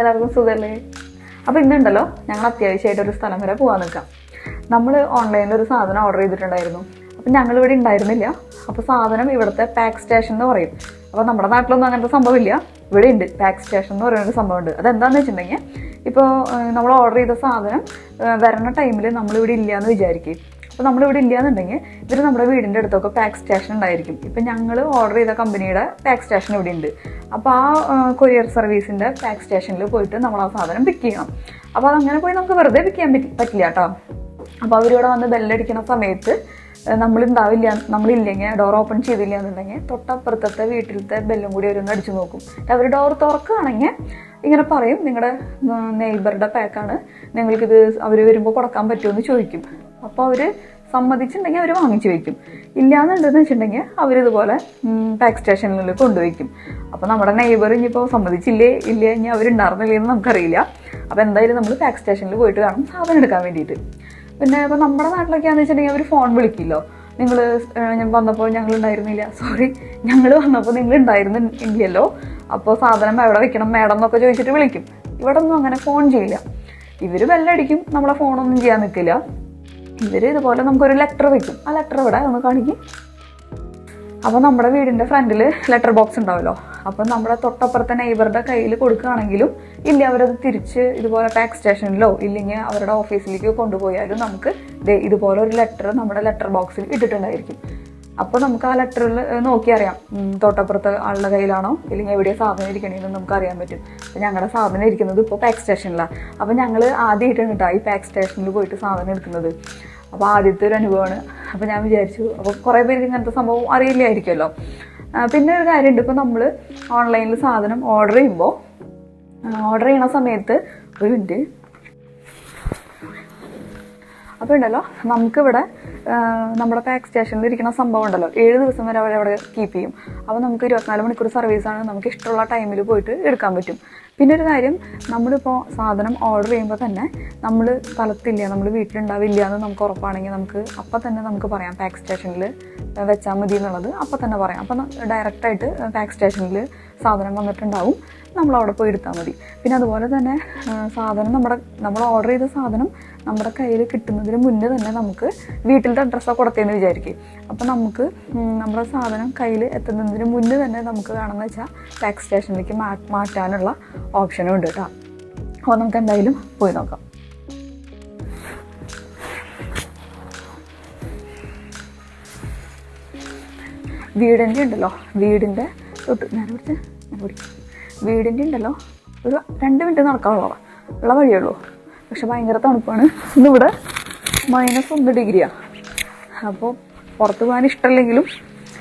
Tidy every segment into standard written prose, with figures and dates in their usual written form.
എല്ലാവർക്കും സുഖമല്ലേ? അപ്പോൾ ഇന്നുണ്ടല്ലോ ഞങ്ങൾ അത്യാവശ്യമായിട്ട് ഒരു സ്ഥലം വരെ പോകാൻ നിൽക്കാം. നമ്മൾ ഓൺലൈനിൽ ഒരു സാധനം ഓർഡർ ചെയ്തിട്ടുണ്ടായിരുന്നു. അപ്പം ഞങ്ങളിവിടെ ഉണ്ടായിരുന്നില്ല. അപ്പോൾ സാധനം ഇവിടുത്തെ പാക്ക് സ്റ്റേഷൻ എന്ന് പറയും. അപ്പോൾ നമ്മുടെ നാട്ടിലൊന്നും അങ്ങനത്തെ സംഭവമില്ല, ഇവിടെ ഉണ്ട് പാക്ക് സ്റ്റേഷൻ എന്ന് പറയുന്നൊരു സംഭവമുണ്ട്. അതെന്താണെന്ന് വെച്ചിട്ടുണ്ടെങ്കിൽ ഇപ്പോൾ നമ്മൾ ഓർഡർ ചെയ്ത സാധനം വരുന്ന ടൈമിൽ നമ്മളിവിടെ ഇല്ല എന്ന് വിചാരിക്കും. അപ്പോൾ നമ്മളിവിടെ ഇല്ല എന്നുണ്ടെങ്കിൽ ഇവർ നമ്മുടെ വീടിൻ്റെ അടുത്തൊക്കെ പാക്ക് സ്റ്റേഷൻ ഉണ്ടായിരിക്കും. ഇപ്പം ഞങ്ങൾ ഓർഡർ ചെയ്ത കമ്പനിയുടെ പാക്ക് സ്റ്റേഷൻ ഇവിടെ ഉണ്ട്. അപ്പോൾ ആ കൊറിയർ സർവീസിൻ്റെ പാക്ക് സ്റ്റേഷനിൽ പോയിട്ട് നമ്മൾ ആ സാധനം പിക്ക് ചെയ്യണം. അപ്പോൾ അതങ്ങനെ പോയി നമുക്ക് വെറുതെ പിക്ക് ചെയ്യാൻ പറ്റില്ല കേട്ടോ. അപ്പോൾ അവരിവിടെ വന്ന് ബെല്ലടിക്കുന്ന സമയത്ത് നമ്മളില്ലെങ്കിൽ ഡോർ ഓപ്പൺ ചെയ്തില്ല എന്നുണ്ടെങ്കിൽ തൊട്ടപ്പുറത്തെ വീട്ടിലത്തെ ബെല്ലും കൂടി അവരൊന്ന് അടിച്ചു നോക്കും. അവർ ഡോർ തുറക്കുകയാണെങ്കിൽ ഇങ്ങനെ പറയും, നിങ്ങളുടെ നെയ്ബറുടെ പാക്കാണ്, നിങ്ങൾക്കിത് അവർ വരുമ്പോൾ കൊടുക്കാൻ പറ്റുമെന്ന് ചോദിക്കും. അപ്പോൾ അവർ സമ്മതിച്ചിട്ടുണ്ടെങ്കിൽ അവർ വാങ്ങിച്ചു വയ്ക്കും. ഇല്ലയെന്നുണ്ടെന്ന് വെച്ചിട്ടുണ്ടെങ്കിൽ അവരിതുപോലെ പാക്ക് സ്റ്റേഷനിൽ കൊണ്ടുവയ്ക്കും. അപ്പോൾ നമ്മുടെ നെയ്ബർ ഇനിയിപ്പോൾ സമ്മതിച്ചില്ലേ ഇനി അവരുണ്ടായിരുന്നില്ലേന്ന് നമുക്കറിയില്ല. അപ്പോൾ എന്തായാലും നമ്മൾ പാക്ക് സ്റ്റേഷനിൽ പോയിട്ട് കാണും സാധനം എടുക്കാൻ വേണ്ടിയിട്ട്. പിന്നെ ഇപ്പോൾ നമ്മുടെ നാട്ടിലൊക്കെയാണെന്ന് വെച്ചിട്ടുണ്ടെങ്കിൽ അവർ ഫോൺ വിളിക്കില്ലോ, നിങ്ങൾ വന്നപ്പോൾ ഞങ്ങളുണ്ടായിരുന്നില്ല, ഞങ്ങൾ വന്നപ്പോൾ നിങ്ങൾ ഉണ്ടായിരുന്നില്ലല്ലോ, അപ്പോൾ സാധനം എവിടെ വെക്കണം മേഡം എന്നൊക്കെ ചോദിച്ചിട്ട് വിളിക്കും. ഇവിടെ ഒന്നും അങ്ങനെ ഫോൺ ചെയ്യില്ല. ഇവർ ബെല്ലടിക്കും, നമ്മളെ ഫോണൊന്നും ചെയ്യാൻ നിൽക്കില്ല. ഇവർ ഇതുപോലെ നമുക്കൊരു ലെറ്റർ വെക്കും. ആ ലെറ്റർ ഇവിടെ ഒന്ന് കാണിക്കും. അപ്പോൾ നമ്മുടെ വീടിൻ്റെ ഫ്രണ്ടിൽ ലെറ്റർ ബോക്സ് ഉണ്ടാവുമല്ലോ, അപ്പം നമ്മുടെ തൊട്ടപ്പുറത്തെ നെയ്ബറുടെ കയ്യിൽ കൊടുക്കുകയാണെങ്കിലും ഇല്ല അവരത് തിരിച്ച് ഇതുപോലെ പാക്ക് സ്റ്റേഷനിലോ ഇല്ലെങ്കിൽ അവരുടെ ഓഫീസിലേക്ക് കൊണ്ടുപോയാലും നമുക്ക് ഇതുപോലെ ഒരു ലെറ്റർ നമ്മുടെ ലെറ്റർ ബോക്സിൽ ഇട്ടിട്ടുണ്ടായിരിക്കും. അപ്പോൾ നമുക്ക് ആ ലെറ്ററിൽ നോക്കി അറിയാം തൊട്ടപ്പുറത്തെ ആളുടെ കയ്യിലാണോ ഇല്ലെങ്കിൽ എവിടെയാണ് സാധനം ഇരിക്കണമെന്ന് നമുക്ക് അറിയാൻ പറ്റും. അപ്പോൾ ഞങ്ങളുടെ സാധനം ഇരിക്കുന്നത് ഇപ്പോൾ പാക്ക് സ്റ്റേഷനിലാണ്. അപ്പോൾ ഞങ്ങൾ ആദ്യമായിട്ടാണ് കേട്ടോ ഈ പാക്ക് സ്റ്റേഷനിൽ പോയിട്ട് സാധനം എടുക്കുന്നത്. അപ്പോൾ ആദ്യത്തെ ഒരു അനുഭവമാണ്. അപ്പോൾ ഞാൻ വിചാരിച്ചു, അപ്പോൾ കുറേ പേര് ഇങ്ങനത്തെ സംഭവം അറിയില്ലായിരിക്കുമല്ലോ. പിന്നെ ഒരു കാര്യമുണ്ട്, ഇപ്പോൾ നമ്മൾ ഓൺലൈനിൽ സാധനം ഓർഡർ ചെയ്യണ സമയത്ത് ഒരു മിനിറ്റ്. അപ്പോൾ ഉണ്ടല്ലോ നമുക്കിവിടെ നമ്മുടെ പാക്ക് സ്റ്റേഷനിൽ ഇരിക്കുന്ന സംഭവം ഉണ്ടല്ലോ 7 ദിവസം വരെ അവിടെ കീപ്പ് ചെയ്യും. അപ്പോൾ നമുക്ക് 24 മണിക്കൂർ സർവീസാണ്, നമുക്ക് ഇഷ്ടമുള്ള ടൈമിൽ പോയിട്ട് എടുക്കാൻ പറ്റും. പിന്നെ ഒരു കാര്യം, നമ്മളിപ്പോൾ സാധനം ഓർഡർ ചെയ്യുമ്പോൾ തന്നെ നമ്മൾ സ്ഥലത്തില്ല, നമ്മൾ വീട്ടിലുണ്ടാവില്ല എന്ന് നമുക്ക് ഉറപ്പാണെങ്കിൽ അപ്പം തന്നെ നമുക്ക് പറയാം പാക്ക് സ്റ്റേഷനിൽ വെച്ചാൽ മതി എന്നുള്ളത് അപ്പം തന്നെ പറയാം. അപ്പം ഡയറക്റ്റായിട്ട് പാക്ക് സ്റ്റേഷനിൽ സാധനം വന്നിട്ടുണ്ടാവും, നമ്മളവിടെ പോയി എടുത്താൽ മതി. പിന്നെ അതുപോലെ തന്നെ സാധനം നമ്മൾ ഓർഡർ ചെയ്ത സാധനം നമ്മുടെ കയ്യിൽ കിട്ടുന്നതിന് മുന്നേ തന്നെ നമുക്ക് വീട്ടിലത്തെ അഡ്രസ്സൊക്കെ കൊടുത്തതെന്ന് വിചാരിക്കും. അപ്പോൾ നമുക്ക് നമ്മുടെ സാധനം കയ്യിൽ എത്തുന്നതിന് മുന്നേ തന്നെ നമുക്ക് വേണമെന്ന് വെച്ചാൽ പാക്ക് സ്റ്റേഷനിലേക്ക് മാറ്റാനുള്ള ഓപ്ഷനും ഉണ്ട് കേട്ടോ. അപ്പോൾ നമുക്ക് എന്തായാലും പോയി നോക്കാം. വീടിൻ്റെ ഉണ്ടല്ലോ വീടിൻ്റെ ഉണ്ടല്ലോ ഒരു 2 മിനിറ്റ് നടക്കാനുള്ള വഴിയുള്ളൂ. പക്ഷെ ഭയങ്കര തണുപ്പാണ്. ഇന്നിവിടെ -1 ഡിഗ്രിയാണ്. അപ്പോൾ പുറത്ത് പോകാൻ ഇഷ്ടമല്ലെങ്കിലും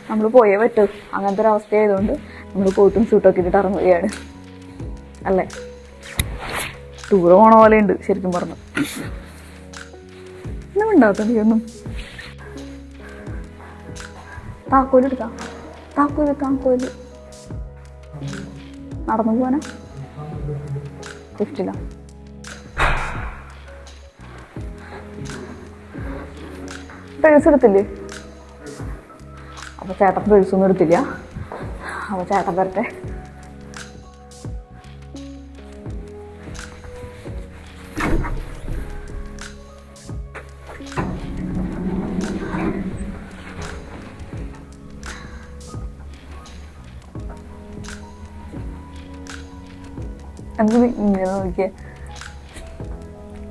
നമ്മൾ പോയേ പറ്റും. അങ്ങനത്തെ ഒരു അവസ്ഥയായതുകൊണ്ട് നമ്മൾ കോട്ടും സൂട്ടൊക്കെ ഇട്ടിട്ട് ഇറങ്ങുകയാണ്. അല്ലേ, ടൂറ് പോണ പോലെ ഉണ്ട് ശരിക്കും പറഞ്ഞു. ഒന്നും ഉണ്ടാകത്ത നീയൊന്നും. താക്കോലെടുക്കാം, താക്കോല് നടന്നു പോകാനാ ലിഫ്റ്റില്ല. പേഴ്സ് എടുത്തില്ലേ? അപ്പോൾ ചേട്ടൻ പേഴ്സൊന്നും എടുത്തില്ല. അപ്പോൾ ചേട്ടൻ വരട്ടെ. നമുക്ക് ഇങ്ങനെ നോക്കിയേ,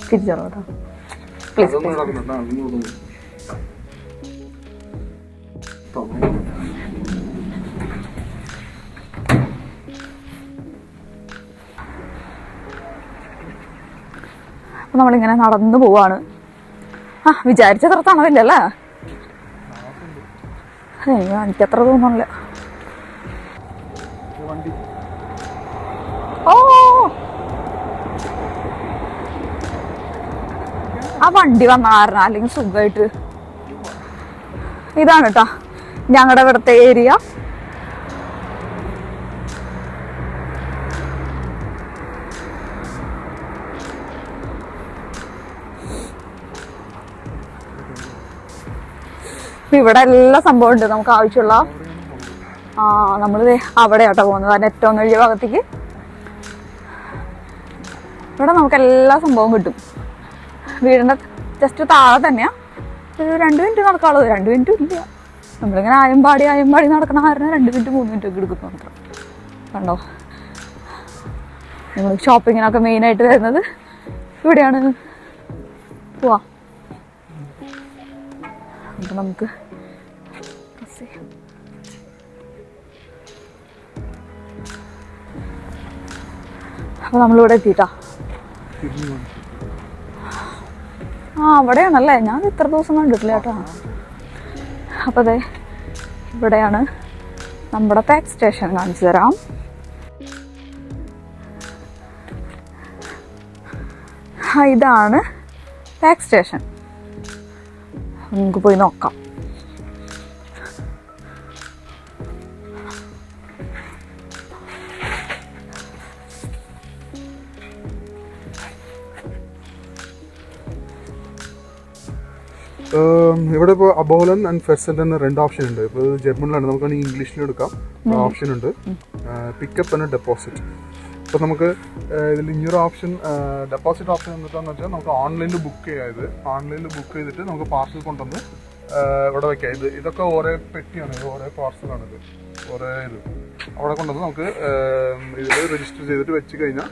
തിരിച്ചോ കേട്ടോ പ്ലീസ്. അപ്പം നമ്മളിങ്ങനെ നടന്നു പോവാണ്. വിചാരിച്ചത്ര തണവില്ലല്ലേ? എനിക്കത്ര തോന്നണില്ല. ആ വണ്ടി വന്ന കാരണം അല്ലെങ്കിൽ സുഖമായിട്ട്. ഇതാണ് കേട്ടോ ഞങ്ങളുടെ ഇവിടുത്തെ ഏരിയ. ഇവിടെ എല്ലാ സംഭവം ഉണ്ട് നമുക്ക് ആവശ്യമുള്ള. നമ്മൾ അവിടെ ആട്ടോ പോകുന്നത്, അതിന് ഏറ്റവും വലിയ ഭാഗത്തേക്ക്. ഇവിടെ നമുക്ക് എല്ലാ സംഭവവും കിട്ടും. വീടിൻ്റെ ജസ്റ്റ് താഴെ തന്നെയാണ്. ഒരു 2 മിനിറ്റ് നടക്കാനുള്ളത്. 2 മിനിറ്റും ഇല്ല. നമ്മളിങ്ങനെ ആയമ്പാടി നടക്കണ കാരണം 2 മിനിറ്റ് 3 മിനിറ്റ് ഒക്കെ എടുക്കും മാത്രം. കണ്ടോ, നമ്മൾ ഷോപ്പിങ്ങിനൊക്കെ മെയിനായിട്ട് വരുന്നത് ഇവിടെയാണ്. പോവാ. അപ്പം നമുക്ക് അപ്പോൾ നമ്മളിവിടെ എത്തിയിട്ടാ. അവിടെയാണല്ലേ, ഞാൻ ഇത്ര ദിവസം കണ്ടിട്ടില്ല കേട്ടോ. അപ്പോൾ അതെ ഇവിടെയാണ് നമ്മുടെ പാക്ക് സ്റ്റേഷൻ. കാണിച്ചു തരാം. ഇതാണ് പാക്ക് സ്റ്റേഷൻ. നമുക്ക് പോയി നോക്കാം. ഇവിടെ ഇപ്പോൾ അബോലൻ ആൻഡ് ഫെസൽ എന്ന 2 ഓപ്ഷൻ ഉണ്ട്. ഇപ്പോൾ ജർമ്മനിലാണ്, നമുക്ക് വേണമെങ്കിൽ ഇംഗ്ലീഷിൽ എടുക്കാം. ഓപ്ഷൻ ഉണ്ട് പിക്കപ്പ് ആൻഡ് ഡെപ്പോസിറ്റ്. അപ്പോൾ നമുക്ക് ഇതിൽ ഇനിയൊരു ഓപ്ഷൻ ഡെപ്പോസിറ്റ് ഓപ്ഷൻ എന്താണെന്ന് വെച്ചാൽ നമുക്ക് ഓൺലൈനിൽ ബുക്ക് ചെയ്യാം. ഓൺലൈനിൽ ബുക്ക് ചെയ്തിട്ട് നമുക്ക് പാർസൽ കൊണ്ടുവന്ന് ഇവിടെ വെക്കാം. ഇതൊക്കെ ഓരോ പെട്ടിയാണ്, ഇത് ഓരോ പാർസലാണിത്, ഓരോ അവിടെ കൊണ്ടുവന്ന് നമുക്ക് ഇതിൽ രജിസ്റ്റർ ചെയ്തിട്ട് വെച്ച് കഴിഞ്ഞാൽ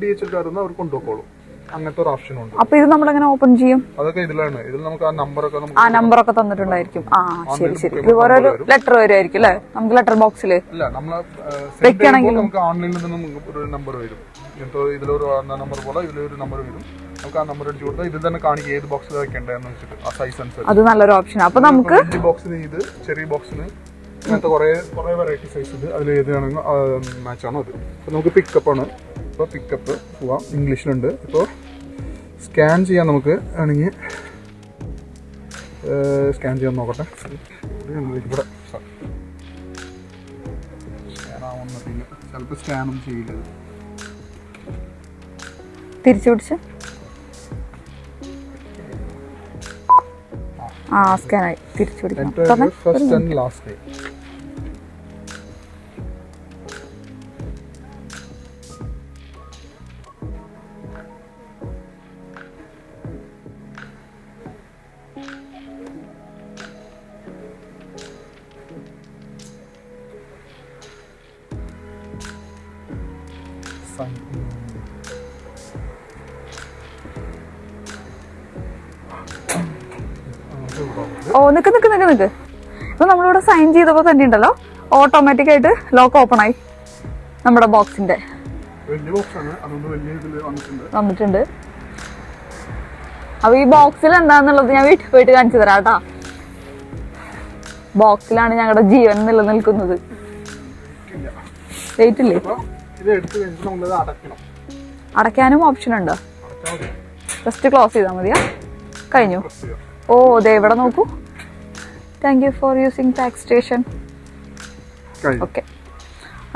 DHL കാരൊന്ന് അവർ കൊണ്ടുപോയിക്കോളും. അങ്ങനത്തെ ഒരു ഓപ്ഷൻ ഉണ്ട്. അപ്പൊ ഇത് നമ്മളെങ്ങനെ ഓപ്പൺ ചെയ്യും? അതൊക്കെ ഇതിലാണ്. ഇതിൽ നമുക്ക് നമ്പറൊക്കെ തന്നിട്ടുണ്ടായിരിക്കും. ശരി. ഇതുപോലെ ഒരു ലെറ്റർ വരുമായിരിക്കും അല്ലേ നമുക്ക് ലെറ്റർ ബോക്സിൽ? ഇല്ല, നമുക്ക് ഓൺലൈനിൽ നിന്നും ഒരു നമ്പർ വരും. ഇതിലൊരു നമ്പർ പോലെ ഇതിലൊരു നമ്പർ വരും. നമുക്ക് ആ നമ്പർ അടിച്ചു കൊടുത്താൽ ഇതിൽ തന്നെ കാണിക്കും ഏത് ബോക്സിൽ വെക്കേണ്ടതെന്ന് വെച്ചിട്ട് ആ സൈസ് അനുസരിച്ച്. അത് നല്ലൊരു ഓപ്ഷൻ. അപ്പൊ നമുക്ക് വലിയ ബോക്സിന് ഇത്, ചെറിയ ബോക്സിന് അങ്ങനത്തെ കുറെ വെറൈറ്റി സൈസ് ഉണ്ട്. അതിൽ ഏത് വേണമെങ്കിൽ മാച്ചാണോ അത്. അപ്പോൾ നമുക്ക് പിക്കപ്പാണ്. ഇപ്പോൾ പിക്കപ്പ് പോവാം. ഇംഗ്ലീഷിലുണ്ട്. ഇപ്പോൾ സ്കാൻ ചെയ്യാൻ നമുക്ക് ആണെങ്കിൽ സ്കാൻ ചെയ്യാൻ നോക്കട്ടെ. ഇവിടെ സ്കാൻ ആവുന്ന പിന്നെ ചിലപ്പോൾ സ്കാനൊന്നും ചെയ്യില്ല. തിരിച്ചു പിടിച്ച് സ്കാനായി. തിരിച്ചു പിടിക്കാം. First and last day. നിക്ക്. ഇപ്പൊ നമ്മളിവിടെ സൈൻ ചെയ്തപ്പോ തന്നെ ഉണ്ടല്ലോ ഓട്ടോമാറ്റിക് ആയിട്ട് ലോക്ക് ഓപ്പൺ ആയി. നമ്മുടെ ബോക്സിന്റെ വന്നിട്ടുണ്ട്. അപ്പൊ ഈ ബോക്സിൽ എന്താന്നുള്ളത് ഞാൻ വീട്ടിൽ പോയിട്ട് കാണിച്ചു തരാം കേട്ടാ. ബോക്സിലാണ് ഞങ്ങളുടെ ജീവൻ നിലനിൽക്കുന്നത്. വെയിറ്റ് ഇല്ലേ? അടയ്ക്കാനും ഓപ്ഷൻ ഉണ്ടോ? ജസ്റ്റ് ക്ലോസ് ചെയ്താൽ മതിയാ. കഴിഞ്ഞു. ദേ ഇവിടെ നോക്കൂ. Thank you for using Paxstation. Okay.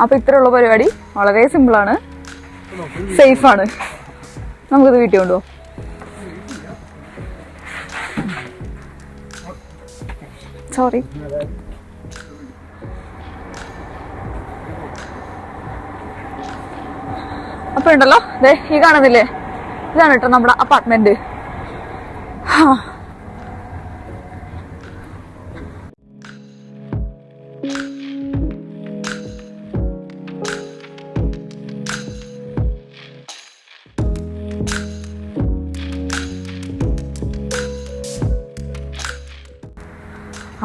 അപ്പൊ ഇത്രയുള്ള പരിപാടി വളരെ സിമ്പിളാണ്, സേഫാണ്. നമുക്കിത് വീട്ടിൽ കൊണ്ടുപോകാം. സോറി. അപ്പൊ ഉണ്ടല്ലോ ഈ കാണുന്നില്ലേ, ഇതാണ് കേട്ടോ നമ്മുടെ അപ്പാർട്ട്മെന്റ്.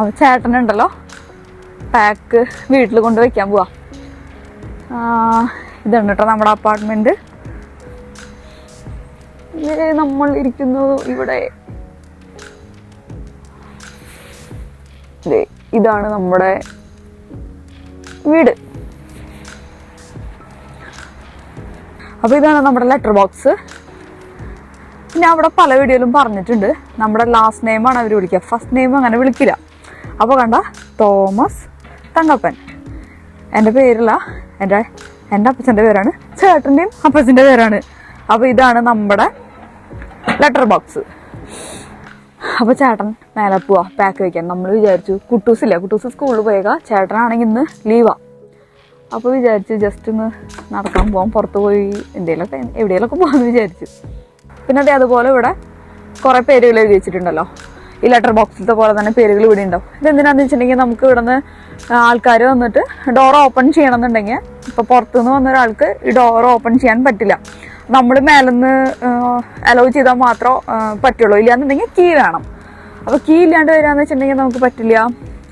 അപ്പോൾ ചേട്ടനുണ്ടല്ലോ പാക്ക് വീട്ടിൽ കൊണ്ട് വയ്ക്കാൻ പോവാ. ഇതാണ് കേട്ടോ നമ്മുടെ അപ്പാർട്ട്മെന്റ്. നമ്മൾ ഇരിക്കുന്നത് ഇവിടെ. ഇതാണ് നമ്മുടെ വീട്. അപ്പൊ ഇതാണ് നമ്മുടെ ലെറ്റർ ബോക്സ്. പിന്നെ അവിടെ പല വീഡിയോയിലും പറഞ്ഞിട്ടുണ്ട് നമ്മുടെ ലാസ്റ്റ് നെയിമാണ് അവർ വിളിക്കുക, ഫസ്റ്റ് നെയിം അങ്ങനെ വിളിക്കില്ല. അപ്പോൾ കണ്ട തോമസ് തങ്കപ്പൻ എൻ്റെ പേരില്ല, എൻ്റെ അപ്പച്ചൻ്റെ പേരാണ്, ചേട്ടൻ്റെയും അപ്പച്ചൻ്റെ പേരാണ്. അപ്പോൾ ഇതാണ് നമ്മുടെ ലെറ്റർ ബോക്സ്. അപ്പോൾ ചേട്ടൻ മേലെ പോവാ പാക്ക് വയ്ക്കാൻ. നമ്മൾ വിചാരിച്ചു കുട്ടൂസില്ല, കുട്ടൂസ് സ്കൂളിൽ പോയേക്കാം, ചേട്ടനാണെങ്കിൽ ഇന്ന് ലീവാ. അപ്പോൾ വിചാരിച്ചു ജസ്റ്റ് ഒന്ന് നടക്കാൻ പോകാം, പുറത്ത് പോയി എവിടെയെങ്കിലൊക്കെ പോകാമെന്ന് വിചാരിച്ചു. പിന്നെ അതുപോലെ ഇവിടെ കുറേ പേരുകൾ എഴുതി വെച്ചിട്ടുണ്ടല്ലോ, ഈ ലെറ്റർ ബോക്സിലത്തെ പോലെ തന്നെ പേരുകൾ ഇവിടെ ഉണ്ടാവും. ഇതെന്തിനാന്ന് വെച്ചിട്ടുണ്ടെങ്കിൽ നമുക്ക് ഇവിടെ നിന്ന് ആൾക്കാർ വന്നിട്ട് ഡോർ ഓപ്പൺ ചെയ്യണമെന്നുണ്ടെങ്കിൽ, ഇപ്പോൾ പുറത്തുനിന്ന് വന്ന ഒരാൾക്ക് ഈ ഡോർ ഓപ്പൺ ചെയ്യാൻ പറ്റില്ല, നമ്മൾ മേലെന്ന് അലോ ചെയ്താൽ മാത്രമേ പറ്റുള്ളൂ. ഇല്ലാന്നുണ്ടെങ്കിൽ കീ വേണം. അപ്പോൾ കീ ഇല്ലാണ്ട് വരികയെന്ന് വെച്ചിട്ടുണ്ടെങ്കിൽ നമുക്ക് പറ്റില്ല.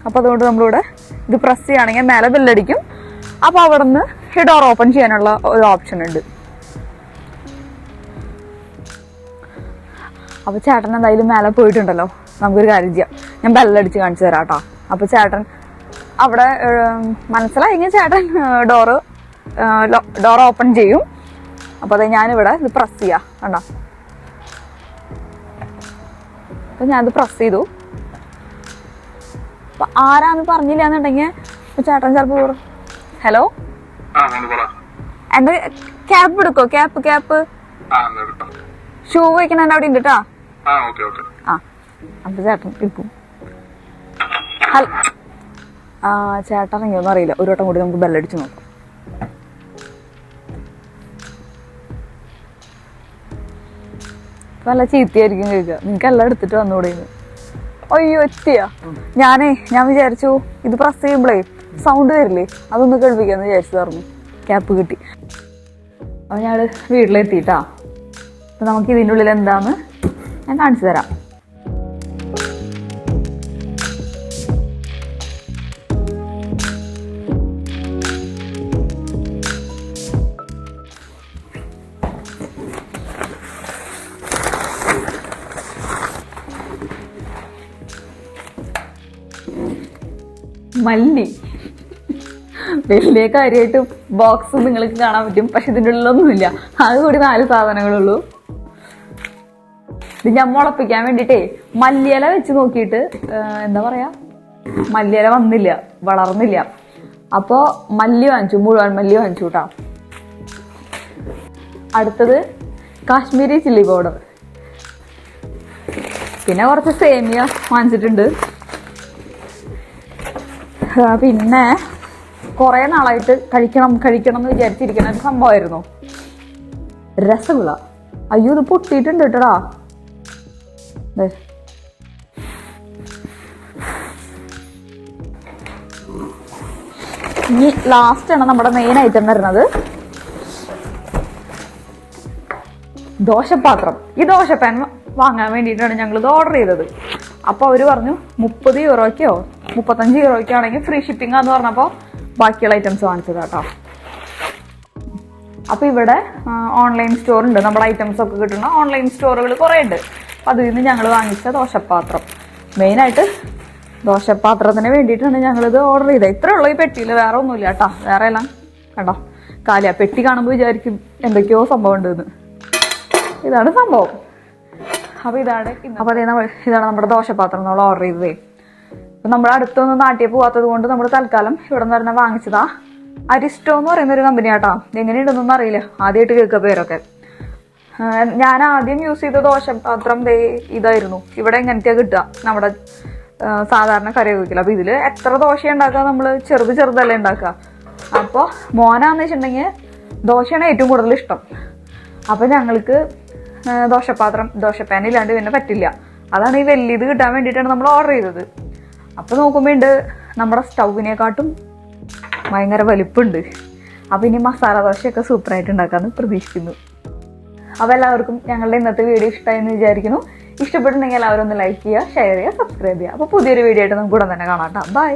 അപ്പോൾ അതുകൊണ്ട് നമ്മളിവിടെ ഇത് പ്രസ് ചെയ്യുകയാണെങ്കിൽ മേലെ ബെല്ലടിക്കും. അപ്പോൾ അവിടെ നിന്ന് ഈ ഡോർ ഓപ്പൺ ചെയ്യാനുള്ള ഒരു ഓപ്ഷൻ ഉണ്ട്. അപ്പോൾ ചേട്ടൻ എന്തായാലും മേലെ പോയിട്ടുണ്ടല്ലോ, നമുക്കൊരു കാര്യം ചെയ്യാം, ഞാൻ ബെല്ലടിച്ച് കാണിച്ചു തരാം കേട്ടോ. അപ്പോൾ ചേട്ടൻ അവിടെ മനസ്സിലായെങ്കിൽ ചേട്ടൻ ഡോർ ഓപ്പൺ ചെയ്യും. അപ്പോൾ അത് ഞാനിവിടെ ഇത് പ്രസ് ചെയ്യാം കണ്ടോ. അപ്പോൾ ഞാനത് പ്രസ് ചെയ്തു. അപ്പം ആരാന്ന് പറഞ്ഞില്ല എന്നുണ്ടെങ്കിൽ ചേട്ടൻ ചിലപ്പോൾ ഹലോ എൻ്റെ ക്യാപ്പ് എടുക്കോ, ക്യാപ്പ് ഷൂ വയ്ക്കണ എൻ്റെ അവിടെ ഉണ്ട് കേട്ടോ. ആ അപ്പം ചേട്ടൻ എടുക്കും. ഹലോ ചേട്ടൻ ഇറങ്ങിയൊന്നും അറിയില്ല, ഒരു വട്ടം കൂടി നമുക്ക് ബെല്ലടിച്ച് നോക്കാം. നല്ല ചീത്തയായിരിക്കും കേൾക്കുക, നിങ്ങൾക്ക് എല്ലാം എടുത്തിട്ട് വന്നുകൂടെ. അയ്യോ എത്തിയാ. ഞാൻ വിചാരിച്ചു ഇത് പ്രസ് ചെയ്യുമ്പോഴേ സൗണ്ട് വരില്ലേ, അതൊന്ന് കേൾപ്പിക്കാന്ന് വിചാരിച്ചതായിരുന്നു. ക്യാപ്പ് കിട്ടി. അപ്പോൾ ഞങ്ങൾ വീട്ടിലെത്തിയിട്ടാ. അപ്പം നമുക്ക് ഇതിൻ്റെ ഉള്ളിൽ എന്താന്ന് ഞാൻ കാണിച്ചു തരാം. മല്ലി വലിയ കാര്യമായിട്ട് ബോക്സ് നിങ്ങൾക്ക് കാണാൻ പറ്റും, പക്ഷെ ഇതിൻ്റെ ഉള്ളിലൊന്നുമില്ല. അത് കൂടി 4 സാധനങ്ങളുള്ളൂ. ഇത് ഞാൻ മുളപ്പിക്കാൻ വേണ്ടിയിട്ടേ മല്ലിയില വെച്ച് നോക്കിയിട്ട് എന്താ പറയാ, മല്ലിയില വന്നില്ല, വളർന്നില്ല. അപ്പോൾ മല്ലി വാങ്ങിച്ചു, മുഴുവൻ മല്ലി വാങ്ങിച്ചു കേട്ടോ. അടുത്തത് കാശ്മീരി ചില്ലി പൗഡർ, പിന്നെ കുറച്ച് സേമിയ വാങ്ങിച്ചിട്ടുണ്ട്. പിന്നെ കുറേ നാളായിട്ട് കഴിക്കണം എന്ന് വിചാരിച്ചിരിക്കുന്ന ഒരു സംഭവമായിരുന്നു രസഗുള. അയ്യോ ഇത് പൊട്ടിയിട്ടുണ്ട് കേട്ടടാ. ഇനി ലാസ്റ്റ് ആണ് നമ്മുടെ മെയിൻ ഐറ്റം വരുന്നത്, ദോശപാത്രം. ഈ ദോശപ്പാൻ വാങ്ങാൻ വേണ്ടിയിട്ടാണ് ഞങ്ങളിത് ഓർഡർ ചെയ്തത്. അപ്പോൾ അവർ പറഞ്ഞു 30 യൂറോയ്ക്കോ 35 യൂറോയ്ക്കോ ആണെങ്കിൽ ഫ്രീ ഷിപ്പിംഗ് ആന്ന് പറഞ്ഞപ്പോൾ ബാക്കിയുള്ള ഐറ്റംസ് വാങ്ങിച്ചത് കേട്ടോ. അപ്പോൾ ഇവിടെ ഓൺലൈൻ സ്റ്റോർ ഉണ്ട്, നമ്മുടെ ഐറ്റംസ് ഒക്കെ കിട്ടുന്ന ഓൺലൈൻ സ്റ്റോറുകൾ കുറേ ഉണ്ട്. അപ്പോൾ അതിൽ നിന്ന് ഞങ്ങൾ വാങ്ങിച്ച ദോശപാത്രം, മെയിനായിട്ട് ദോശപാത്രത്തിന് വേണ്ടിയിട്ടാണ് ഞങ്ങളിത് ഓർഡർ ചെയ്തത്. ഇത്രേ ഉള്ളൂ ഈ പെട്ടിയിൽ, വേറെ ഒന്നുമില്ല കേട്ടോ. വേറെ എല്ലാം കണ്ടോ കാലിയാ. പെട്ടി കാണുമ്പോൾ വിചാരിക്കും എന്തൊക്കെയോ സംഭവം ഉണ്ടെന്ന്. ഇതാണ് സംഭവം. അപ്പോൾ ഇതാണ് നമ്മുടെ ദോശപാത്രം നമ്മൾ ഓർഡർ ചെയ്തതേ. അപ്പം നമ്മുടെ അടുത്തൊന്നും നാട്ടിൽ പോകാത്തത് കൊണ്ട് നമ്മൾ തൽക്കാലം ഇവിടെ നിന്ന് തന്നെ വാങ്ങിച്ചതാ. അരിസ്റ്റോ എന്ന് പറയുന്ന ഒരു കമ്പനി ആട്ടോ. എങ്ങനെയുണ്ടെന്നൊന്നും അറിയില്ല, ആദ്യമായിട്ട് കേൾക്കുക പേരൊക്കെ. ഞാൻ ആദ്യം യൂസ് ചെയ്ത ദോശപാത്രം ഇതായിരുന്നു. ഇവിടെ എങ്ങനത്തെയാണ് കിട്ടുക, നമ്മുടെ സാധാരണ കറി വയ്ക്കില്ല. അപ്പോൾ ഇതിൽ എത്ര ദോശ ഉണ്ടാക്കുക, നമ്മൾ ചെറുതല്ലേ ഉണ്ടാക്കുക. അപ്പോൾ മോനാന്ന് വെച്ചിട്ടുണ്ടെങ്കിൽ ദോശയാണ് ഏറ്റവും കൂടുതൽ ഇഷ്ടം. അപ്പോൾ ഞങ്ങൾക്ക് ദോശപ്പാൻ ഇല്ലാണ്ട് പിന്നെ പറ്റില്ല. അതാണ് ഈ വലിയത് കിട്ടാൻ വേണ്ടിയിട്ടാണ് നമ്മൾ ഓർഡർ ചെയ്തത്. അപ്പോൾ നോക്കുമ്പോൾ ഉണ്ട് നമ്മുടെ സ്റ്റൗവിനെക്കാട്ടും ഭയങ്കര വലിപ്പമുണ്ട്. അപ്പോൾ ഇനി മസാല ദോശയൊക്കെ സൂപ്പറായിട്ട് ഉണ്ടാക്കാമെന്ന് പ്രതീക്ഷിക്കുന്നു. അപ്പോൾ എല്ലാവർക്കും ഞങ്ങളുടെ ഇന്നത്തെ വീഡിയോ ഇഷ്ടമായെന്ന് വിചാരിക്കുന്നു. ഇഷ്ടപ്പെട്ടിട്ടുണ്ടെങ്കിൽ എല്ലാവരും ഒന്ന് ലൈക്ക് ചെയ്യുക, ഷെയർ ചെയ്യുക, സബ്സ്ക്രൈബ് ചെയ്യുക. അപ്പോൾ പുതിയൊരു വീഡിയോ ആയിട്ട് നമുക്ക് ഉടൻ തന്നെ കാണാം കേട്ടോ. ബൈ.